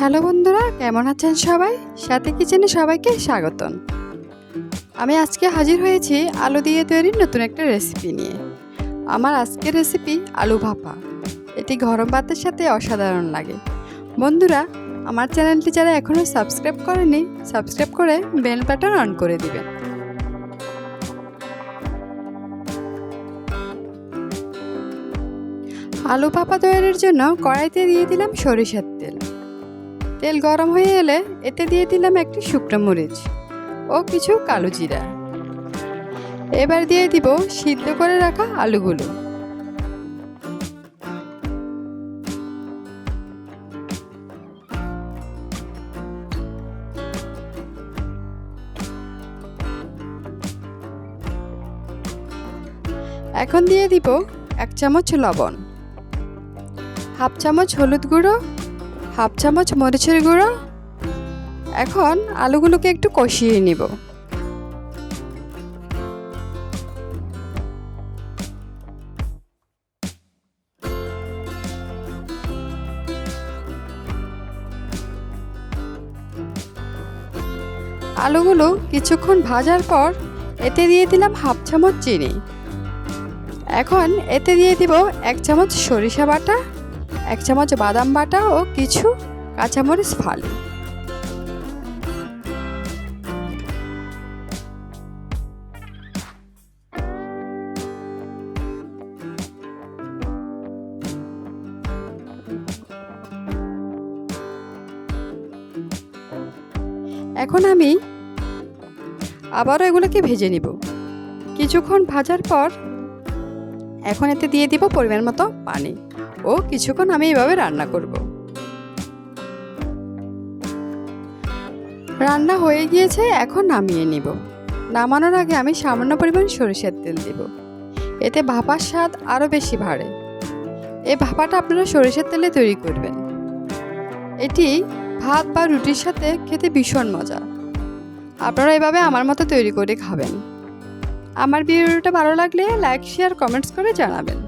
Hello বন্ধুরা, কেমন আছেন সবাই? সাথী কিচেনে সবাইকে স্বাগতম। আমি আজকে হাজির হয়েছি আলু দিয়ে তৈরি নতুন একটা রেসিপি নিয়ে। আমার আজকের রেসিপি আলু ভাপা। এটি গরম ভাতের সাথে অসাধারণ লাগে। বন্ধুরা, আমার চ্যানেলটি যারা এখনও সাবস্ক্রাইব করেনি, সাবস্ক্রাইব করে বেল বাটন অন করে দিবেন। আলু ভাপা তৈরির জন্য কড়াইতে দিয়ে দিলাম সরিষার তেল। তেল গরম হয়ে এলে এতে দিয়ে দিলাম একটি শুকনো মরিচ ও কিছু কালো জিরা। এবার দিয়ে দিব সিদ্ধ করে রাখা আলুগুলো। এখন দিয়ে দিব 1 চামচ লবণ, হাফ চামচ হলুদ গুঁড়ো, হাফ চামচ মরিচের গুঁড়ো। এখন আলুগুলোকে একটু কষিয়ে নিব। আলুগুলো কিছুক্ষণ ভাজার পর এতে দিয়ে দিলাম হাফ চামচ চিনি। এখন এতে দিয়ে দিব 1 চামচ সরিষা বাটা, 1 চামচ বাদাম বাটা ও কিছু কাঁচামরিচ ফালি। এখন আমি আবারও এগুলোকে ভেজে নিব। কিছুক্ষণ ভাজার পর এখন এতে দিয়ে দিব পরিমাণ মতো পানি ও কিছুক্ষণ আমি এভাবে রান্না করব। রান্না হয়ে গিয়েছে, এখন নামিয়ে নিব। নামানোর আগে আমি সামান্য পরিমাণ সরিষার তেল দিব। এতে ভাপার স্বাদ আরও বেশি বাড়ে। এই ভাপাটা আপনারা সরিষার তেলে তৈরি করবেন। এটি ভাত বা রুটির সাথে খেতে ভীষণ মজা। আপনারা এভাবে আমার মতো তৈরি করে খাবেন। আমার ভিডিওটা ভালো লাগলে লাইক, শেয়ার, কমেন্টস করে জানাবেন।